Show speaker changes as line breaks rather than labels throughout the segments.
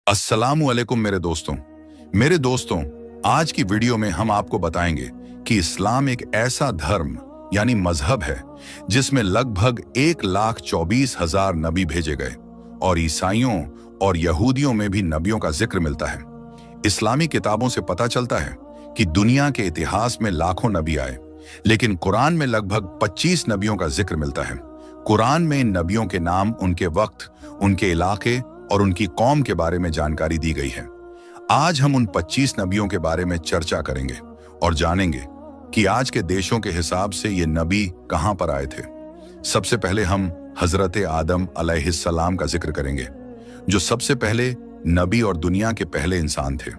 अस्सलामु अलैकुम मेरे दोस्तों, आज की वीडियो में हम आपको बताएंगे कि इस्लाम एक ऐसा धर्म यानी मजहब है जिसमें लगभग 1,24,000 नबी भेजे गए और ईसाइयों और यहूदियों में भी नबियों का जिक्र मिलता है। इस्लामी किताबों से पता चलता है कि दुनिया के इतिहास में लाखों नबी आए, लेकिन कुरान में लगभग 25 नबियों का जिक्र मिलता है। कुरान में इन नबियों के नाम, उनके वक्त, उनके इलाके और उनकी कौम के बारे में जानकारी दी गई है। आज हम उन 25 नबियों के बारे में चर्चा करेंगे और जानेंगे कि आज के देशों के हिसाब से ये नबी कहां पर आए थे। सबसे पहले हम हजरत आदम अलैहिस्सलाम का जिक्र करेंगे, जो सबसे पहले नबी और दुनिया के पहले इंसान थे।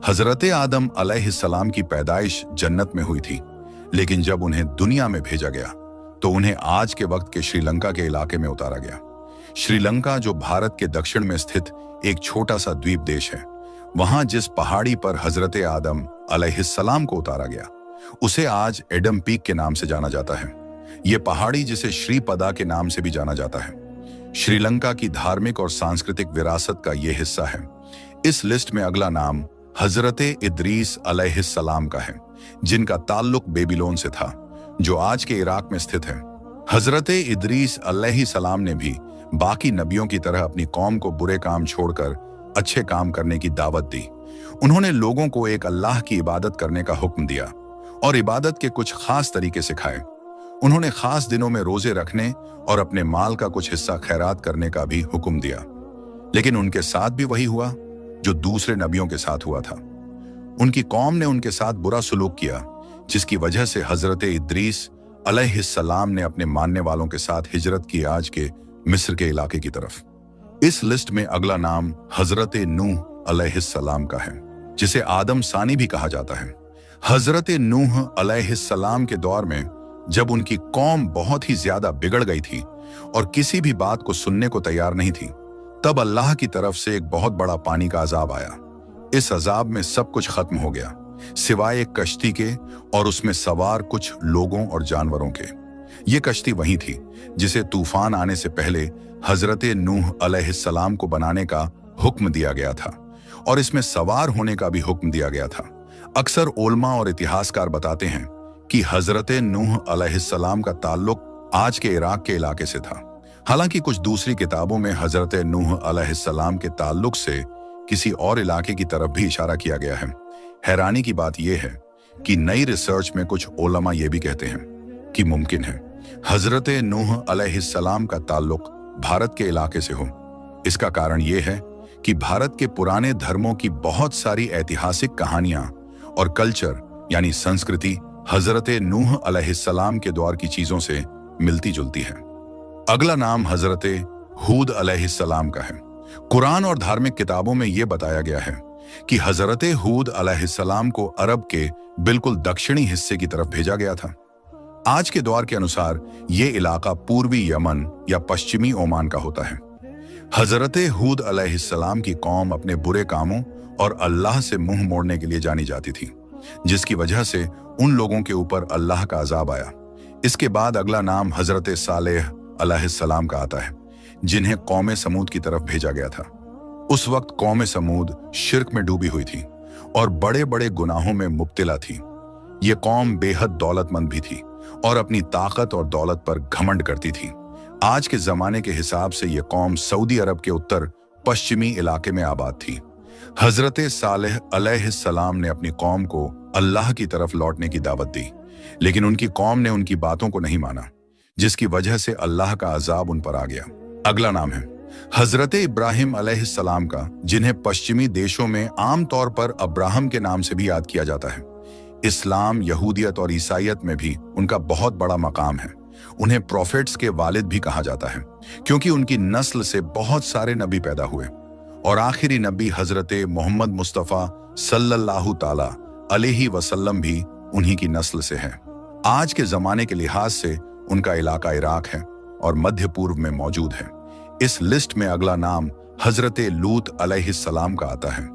हजरत आदम अलैहिस्सलाम की पैदाइश जन्नत में हुई थी, लेकिन जब उन्हें दुनिया में भेजा गया तो उन्हें आज के वक्त के श्रीलंका के इलाके में उतारा गया। श्रीलंका, जो भारत के दक्षिण में स्थित एक छोटा सा द्वीप देश है, वहां जिस पहाड़ी पर हजरत आदम अलैहिस्सलाम को उतारा गया उसे आज एडम पीक के नाम से जाना जाता है। यह पहाड़ी, जिसे श्रीपदा के नाम से भी जाना जाता है, श्रीलंका की धार्मिक और सांस्कृतिक विरासत का यह हिस्सा है। इस लिस्ट में अगला नाम हजरत इदरीस अलैहिस्सलाम का है, जिनका ताल्लुक बेबीलोन से था, जो आज के इराक में स्थित है। हजरत इदरीस अलैहिस्सलाम ने भी बाकी नबियों की तरह अपनी कौम को बुरे काम छोड़कर अच्छे काम करने की दावत दी। उन्होंने लोगों को एक अल्लाह की इबादत करने का हुक्म दिया और इबादत के कुछ खास तरीके सिखाए। उन्होंने खास दिनों में रोजे रखने और अपने माल का कुछ हिस्सा खैरात करने का भी हुक्म दिया। लेकिन उनके साथ भी वही हुआ जो दूसरे नबियों के साथ हुआ था। उनकी कौम ने उनके साथ बुरा सलूक किया, जिसकी वजह से हजरत इदरीस अलैहिस्सलाम ने अपने मानने वालों के साथ हिजरत की, आज के मिस्र के इलाके की तरफ। इस लिस्ट में अगला नाम हजरत नूह अलैहिस्सलाम का है, जिसे आदम सानी भी कहा जाता है। हजरत नूह अलैहिस्सलाम के दौर में, जब उनकी कौम बहुत ही ज्यादा बिगड़ गई थी और किसी भी बात को सुनने को तैयार नहीं थी, तब अल्लाह की तरफ से एक बहुत बड़ा पानी का अजाब आया। इस अजाब में सब कुछ खत्म हो गया, सिवाय एक कश्ती के और उसमें सवार कुछ लोगों और जानवरों के। ये कश्ती वही थी जिसे तूफान आने से पहले हजरत नूह अलैहिस्सलाम को बनाने का हुक्म दिया गया था और इसमें सवार होने का भी हुक्म दिया गया था। अक्सर उलमा और इतिहासकार बताते हैं कि हजरत नूह अलैहिस्सलाम का ताल्लुक आज के इराक के इलाके से था। हालांकि कुछ दूसरी किताबों में हजरत नूह अलैहिस्सलाम के ताल्लुक से किसी और इलाके की तरफ भी इशारा किया गया है। हैरानी की बात यह है कि नई रिसर्च में कुछ उलमा ये भी कहते हैं कि मुमकिन है हजरत नूह अलैहिस्सलाम का ताल्लुक भारत के इलाके से हो। इसका कारण यह है कि भारत के पुराने धर्मों की बहुत सारी ऐतिहासिक कहानियां और कल्चर यानी संस्कृति हजरत नूह अलैहिस्सलाम के दौर की चीजों से मिलती जुलती है। अगला नाम हजरत हूद अलैहिस्सलाम का है। कुरान और धार्मिक किताबों में यह बताया गया है कि हजरत हूद अलैहिस्सलाम को अरब के बिल्कुल दक्षिणी हिस्से की तरफ भेजा गया था। आज के दौर के अनुसार यह इलाका पूर्वी यमन या पश्चिमी ओमान का होता है। हजरत हूद अलैहिस्सलाम की कौम अपने बुरे कामों और अल्लाह से मुंह मोड़ने के लिए जानी जाती थी, जिसकी वजह से उन लोगों के ऊपर अल्लाह का अजाब आया। इसके बाद अगला नाम हजरत सालेह अलैहिस्सलाम का आता है, जिन्हें कौम समूद की तरफ भेजा गया था। उस वक्त कौम समूद शिर्क में डूबी हुई थी और बड़े बड़े गुनाहों में मुब्तला थी। ये कौम बेहद दौलतमंद भी थी और अपनी ताकत और दौलत पर घमंड करती थी। आज के जमाने के हिसाब से यह कौम सऊदी अरब के उत्तर पश्चिमी इलाके में आबाद थी। हजरत सालेह अलैहिस्सलाम ने अपनी कौम को अल्लाह की तरफ लौटने की दावत दी, लेकिन उनकी कौम ने उनकी बातों को नहीं माना, जिसकी वजह से अल्लाह का अजाब उन पर आ गया। अगला नाम है हजरत इब्राहिम अलैहिस्सलाम का, जिन्हें पश्चिमी देशों में आमतौर पर अब्राहम के नाम से भी याद किया जाता है। इस्लाम, यहूदियत और ईसाइयत में भी उनका बहुत बड़ा मकाम है। उन्हें प्रोफेट्स के वालिद भी कहा जाता है, क्योंकि उनकी नस्ल से बहुत सारे नबी पैदा हुए और आखिरी नबी हजरत मोहम्मद मुस्तफ़ा सल्लल्लाहु ताला अलैहि वसल्लम भी उन्हीं की नस्ल से है। आज के जमाने के लिहाज से उनका इलाका इराक है और मध्य पूर्व में मौजूद है। इस लिस्ट में अगला नाम हजरत लूत अलैहिस्सलाम का आता है।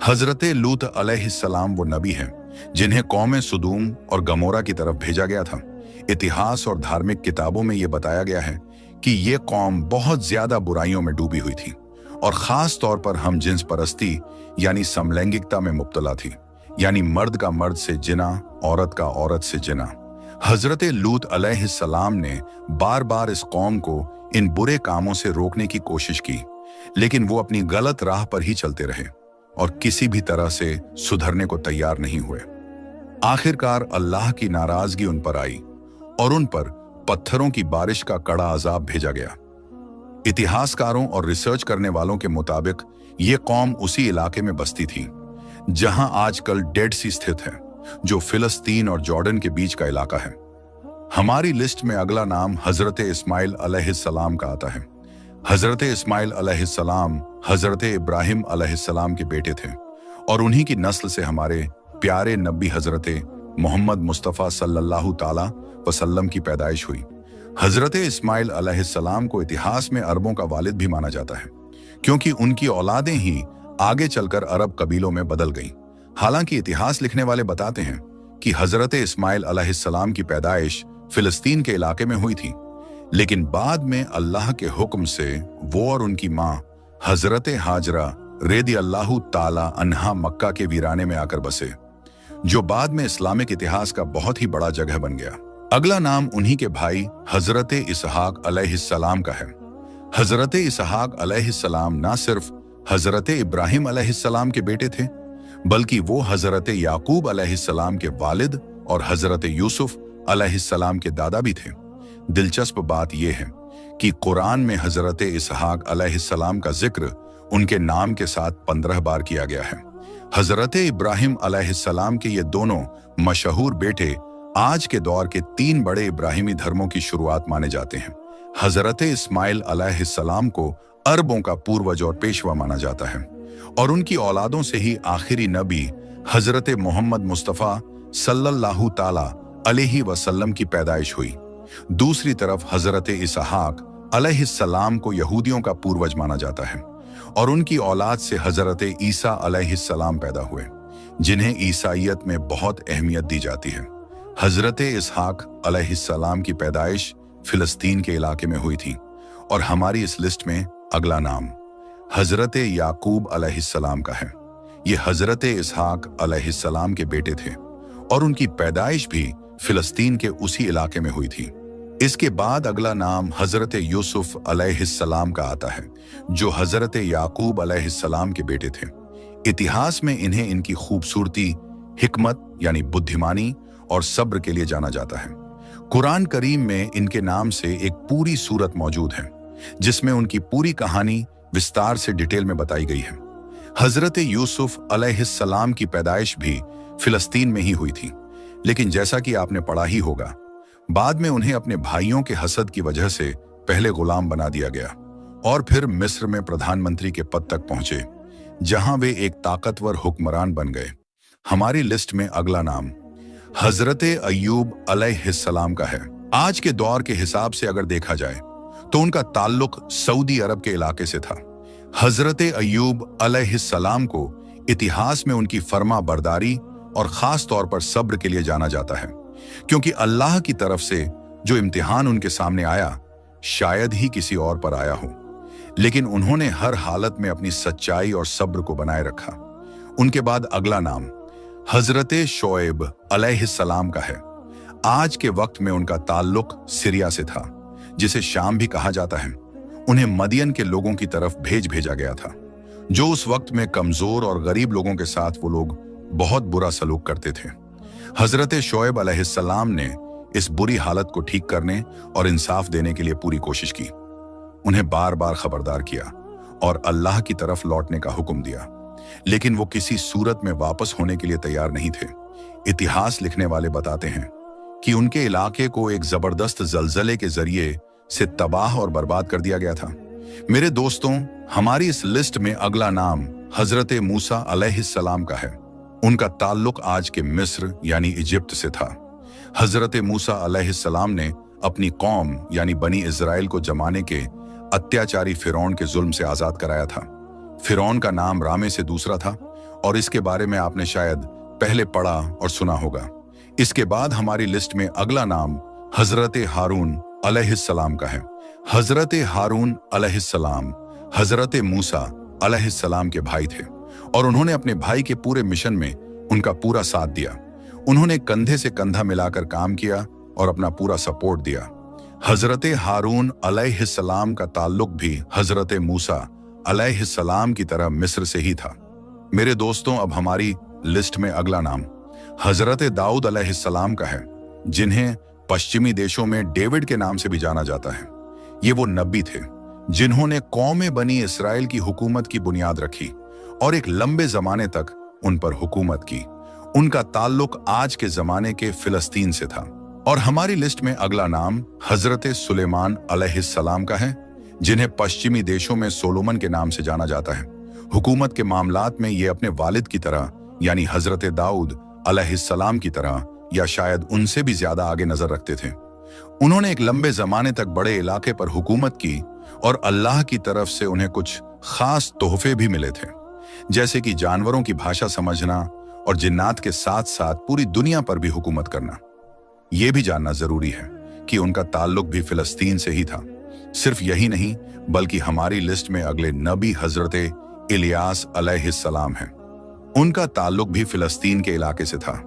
हजरत लूत अलैहिस्सलाम वो नबी हैं जिन्हें कौम सुदूम और गमोरा की तरफ भेजा गया था। इतिहास और धार्मिक किताबों में यह बताया गया है कि ये कौम बहुत ज्यादा बुराइयों में डूबी हुई थी और ख़ास तौर पर हम जिन्स परस्ती यानी समलैंगिकता में मुब्तला थी, यानी मर्द का मर्द से जिना, औरत का औरत से जिना। हजरत लूत अलैहिस्सलाम ने बार बार इस कौम को इन बुरे कामों से रोकने की कोशिश की, लेकिन वो अपनी गलत राह पर ही चलते रहे और किसी भी तरह से सुधरने को तैयार नहीं हुए। आखिरकार अल्लाह की नाराजगी उन पर आई और उन पर पत्थरों की बारिश का कड़ा अजाब भेजा गया। इतिहासकारों और रिसर्च करने वालों के मुताबिक ये कौम उसी इलाके में बसती थी जहां आजकल डेड सी स्थित है, जो फिलिस्तीन और जॉर्डन के बीच का इलाका है। हमारी लिस्ट में अगला नाम हजरत इस्माइल अलैहिस्सलाम का आता है। हजरत इस्माइल अलैहिस्सलाम हजरत इब्राहिम अलैहिस्सलाम के बेटे थे और उन्हीं की नस्ल से हमारे प्यारे नबी हजरत मोहम्मद मुस्तफ़ा सल्लल्लाहु ताला वसल्लम की पैदाइश हुई। हजरत इस्माइल अलैहिस्सलाम को इतिहास में अरबों का वालिद भी माना जाता है, क्योंकि उनकी औलादें ही आगे चलकर अरब कबीलों में बदल गईं। हालांकि इतिहास लिखने वाले बताते हैं कि हजरत इस्माइल अलैहिस्सलाम की पैदाइश फिलिस्तीन के इलाके में हुई थी, लेकिन बाद में अल्लाह के हुक्म से वो और उनकी मां हजरत हाजरा रेदी अल्लाहु ताला अन्हा मक्का के वीराने में आकर बसे, जो बाद में इस्लामिक इतिहास का बहुत ही बड़ा जगह बन गया। अगला नाम उन्हीं के भाई हजरत इसहाक अलैहिस्सलाम का है। हजरत इसहाक अलैहिस्सलाम ना सिर्फ हजरत इब्राहिम अलैहिस्सलाम के बेटे थे, बल्कि वो हजरत याकूब अलैहिस्सलाम के वालिद और हजरत यूसुफ अलैहिस्सलाम के दादा भी थे। दिलचस्प बात यह है कि कुरान में हजरत इसहाक अलैहिस्सलाम का जिक्र उनके नाम के साथ 15 बार किया गया है। हजरत इब्राहिम अलैहिस्सलाम के ये दोनों मशहूर बेटे आज के दौर के 3 बड़े इब्राहिमी धर्मों की शुरुआत माने जाते हैं। हजरत इस्माइल अलैहिस्सलाम को अरबों का पूर्वज और पेशवा माना जाता है और उनकी औलादों से ही आखिरी नबी हजरत मोहम्मद मुस्तफ़ा सल्लल्लाहु ताला अलैहि वसल्लम की पैदाइश हुई। दूसरी तरफ हजरत इसहाक अलैहिस्सलाम को यहूदियों का पूर्वज माना जाता है और उनकी औलाद से हजरत ईसा अलैहिस्सलाम पैदा हुए, जिन्हें ईसाइयत में बहुत अहमियत दी जाती है। हजरत इसहाक अलैहिस्सलाम की पैदाइश फिलिस्तीन के इलाके में हुई थी और हमारी इस लिस्ट में अगला नाम हजरत याकूब अलैहिस्सलाम का है। ये हजरत इसहाक अलैहिस्सलाम के बेटे थे और उनकी पैदाइश भी फिलिस्तीन के उसी इलाके में हुई थी। इसके बाद अगला नाम हजरत यूसुफ अलैहिस्सलाम का आता है, जो हजरत याकूब अलैहिस्सलाम के बेटे थे। इतिहास में इन्हें इनकी खूबसूरती, हिकमत यानी बुद्धिमानी और सब्र के लिए जाना जाता है। कुरान करीम में इनके नाम से एक पूरी सूरत मौजूद है, जिसमें उनकी पूरी कहानी विस्तार से डिटेल में बताई गई है। हजरत यूसुफ अलैहिस्सलाम की पैदाइश भी फिलिस्तीन में ही हुई थी, लेकिन जैसा कि आपने पढ़ा ही होगा, बाद में उन्हें अपने भाइयों के हसद की वजह से पहले गुलाम बना दिया गया और फिर मिस्र में प्रधानमंत्री के पद तक पहुंचे, जहां वे एक ताकतवर हुक्मरान बन गए। हमारी लिस्ट में अगला नाम हजरत अय्यूब अलैहिस्सलाम का है। आज के दौर के हिसाब से अगर देखा जाए तो उनका ताल्लुक सऊदी अरब के इलाके से था। हजरत अय्यूब अलैहिस्सलाम को इतिहास में उनकी फर्मा बरदारी और खास तौर पर सब्र के लिए जाना जाता है, क्योंकि अल्लाह की तरफ से जो इम्तिहान उनके सामने आया शायद ही किसी और पर आया हो, लेकिन उन्होंने हर हालत में अपनी सच्चाई और सब्र को बनाए रखा। उनके बाद अगला नाम हजरत शोएब अलैहिस्सलाम का है। आज के वक्त में उनका ताल्लुक सीरिया से था, जिसे शाम भी कहा जाता है। उन्हें मदियन के लोगों की तरफ भेजा गया था, जो उस वक्त में कमजोर और गरीब लोगों के साथ वो लोग बहुत बुरा सलूक करते थे। हजरत शोएब अलैहिस्सलाम ने इस बुरी हालत को ठीक करने और इंसाफ देने के लिए पूरी कोशिश की। उन्हें बार बार खबरदार किया और अल्लाह की तरफ लौटने का हुक्म दिया, लेकिन वो किसी सूरत में वापस होने के लिए तैयार नहीं थे। इतिहास लिखने वाले बताते हैं कि उनके इलाके को एक जबरदस्त जलजले के जरिए से तबाह और बर्बाद कर दिया गया था। मेरे दोस्तों, हमारी इस लिस्ट में अगला नाम हजरत मूसा अलैहिस्सलाम का है। उनका ताल्लुक आज के मिस्र यानी इजिप्ट से था। हजरत मूसा अलैहिस्सलाम ने अपनी कौम यानी बनी इजराइल को जमाने के अत्याचारी फिरौन के जुल्म से आजाद कराया था। फिरौन का नाम रामे से दूसरा था और इसके बारे में आपने शायद पहले पढ़ा और सुना होगा। इसके बाद हमारी लिस्ट में अगला नाम हजरत हारून अलैहिस्सलाम का है। हजरत हारून अलैहिस्सलाम हजरत मूसा अलैहिस्सलाम के भाई थे और उन्होंने अपने भाई के पूरे मिशन में उनका पूरा साथ दिया। उन्होंने कंधे से कंधा मिलाकर काम किया और अपना पूरा सपोर्ट दिया। हजरत हारून अलैहिस्सलाम का ताल्लुक भी हजरत मूसा अलैहिस्सलाम की तरह मिस्र से ही था। मेरे दोस्तों, अब हमारी लिस्ट में अगला नाम हजरत दाऊद अलैहिस्सलाम का है, जिन्हें पश्चिमी देशों में डेविड के नाम से भी जाना जाता है। ये वो नबी थे जिन्होंने कौम बनी इसराइल की हुकूमत की बुनियाद रखी और एक लंबे जमाने तक उन पर हुकूमत की। उनका ताल्लुक आज के जमाने के फिलिस्तीन से था। और हमारी लिस्ट में अगला नाम हजरत सुलेमान अलैहिस्सलाम का है, जिन्हें पश्चिमी देशों में सोलोमन के नाम से जाना जाता है। हुकूमत के मामलात में ये अपने वालिद की तरह यानी हजरत दाऊद अलैहिस्सलाम की तरह या शायद उनसे भी ज्यादा आगे नजर रखते थे। उन्होंने एक लंबे जमाने तक बड़े इलाके पर हुकूमत की और अल्लाह की तरफ से उन्हें कुछ खास तोहफे भी मिले थे, जैसे कि जानवरों की भाषा समझना और जिन्नात के साथ साथ पूरी दुनिया पर भी हुकूमत करना। यह भी जानना जरूरी है कि उनका ताल्लुक भी फिलिस्तीन से ही था। सिर्फ यही नहीं, बल्कि हमारी लिस्ट में अगले नबी हजरत इलियास अलैहिस्सलाम हैं। उनका ताल्लुक भी फिलिस्तीन के इलाके से था।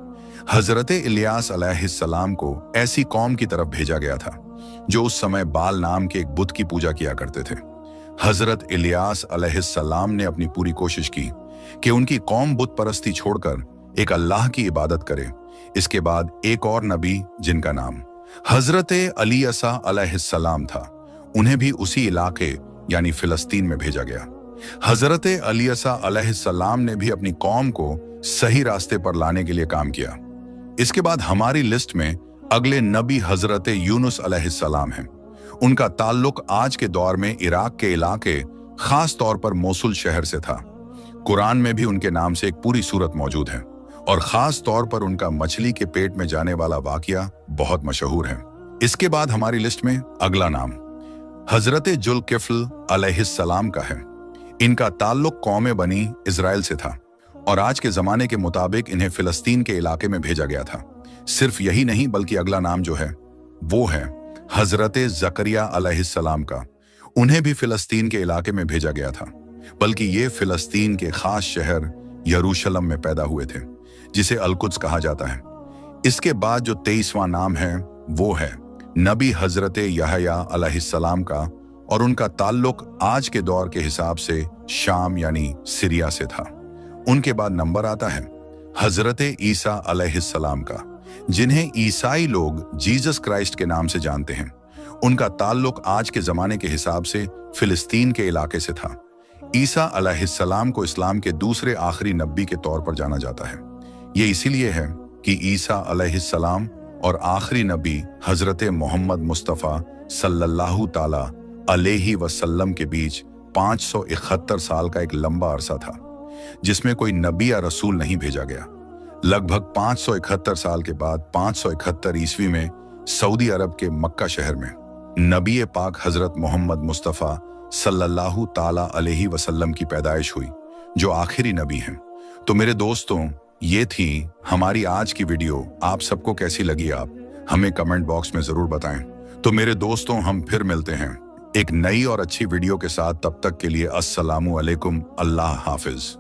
हजरत इलियास अलैहिस्सलाम को ऐसी कौम की तरफ भेजा गया था जो उस समय बाल नाम के एक बुत की पूजा किया करते थे। हजरत इलियास अलैहिस्सलाम ने अपनी पूरी कोशिश की कि उनकी कौम बुत परस्ती छोड़कर एक अल्लाह की इबादत करे। इसके बाद एक और नबी जिनका नाम हजरत अलीसा अलैहिस्सलाम था, उन्हें भी उसी इलाके यानी फिलिस्तीन में भेजा गया। हजरत अलीसा अलैहिस्सलाम ने भी अपनी कौम को सही रास्ते पर लाने के लिए काम किया। इसके बाद हमारी लिस्ट में अगले नबी हजरत यूनुस अलैहिस्सलाम हैं। उनका ताल्लुक आज के दौर में इराक के इलाके, खास तौर पर मोसुल शहर से था। कुरान में भी उनके नाम से एक पूरी सूरत मौजूद है और खास तौर पर उनका मछली के पेट में जाने वाला वाकया बहुत मशहूर है। इसके बाद हमारी लिस्ट में अगला नाम हजरत जुल्किफ्ल अलैहिस्सलाम का है। इनका ताल्लुक कौम बनी इजराइल से था और आज के जमाने के मुताबिक इन्हें फिलिस्तीन के इलाके में भेजा गया था। सिर्फ यही नहीं, बल्कि अगला नाम जो है वो है हजरत जकरिया अलैहिस्सलाम का। उन्हें भी फिलिस्तीन के इलाके में भेजा गया था, बल्कि ये फिलिस्तीन के खास शहर यरूशलेम में पैदा हुए थे, जिसे अलकुद्स कहा जाता है। इसके बाद जो 23वां नाम है वो है नबी हजरत यहया अलैहिस्सलाम का और उनका ताल्लुक आज के दौर के हिसाब से शाम यानी सीरिया से था। उनके बाद नंबर आता है हजरत ईसा अलैहिस्सलाम का, जिन्हें ईसाई लोग जीसस क्राइस्ट के नाम से जानते हैं। उनका ताल्लुक आज के जमाने के हिसाब से फिलिस्तीन के इलाके से था। ईसा अलैहिस्सलाम को इस्लाम के दूसरे आखिरी नबी के तौर पर जाना जाता है। ये इसीलिए है कि ईसा अलैहिस्सलाम और आखिरी नबी हजरत मोहम्मद मुस्तफ़ा सल्लल्लाहु ताला अलैहि वसल्लम के बीच 571 साल का एक लंबा अरसा था, जिसमें कोई नबी या रसूल नहीं भेजा गया। लगभग 571 साल के बाद 571 ईस्वी में सऊदी अरब के मक्का शहर में नबी पाक हजरत मोहम्मद मुस्तफ़ा सल्लल्लाहु ताला अलैहि वसल्लम की पैदाइश हुई, जो आखिरी नबी हैं। तो मेरे दोस्तों, ये थी हमारी आज की वीडियो। आप सबको कैसी लगी आप हमें कमेंट बॉक्स में जरूर बताएं। तो मेरे दोस्तों, हम फिर मिलते हैं एक नई और अच्छी वीडियो के साथ। तब तक के लिए अस्सलामु अलैकुम, अल्लाह हाफिज।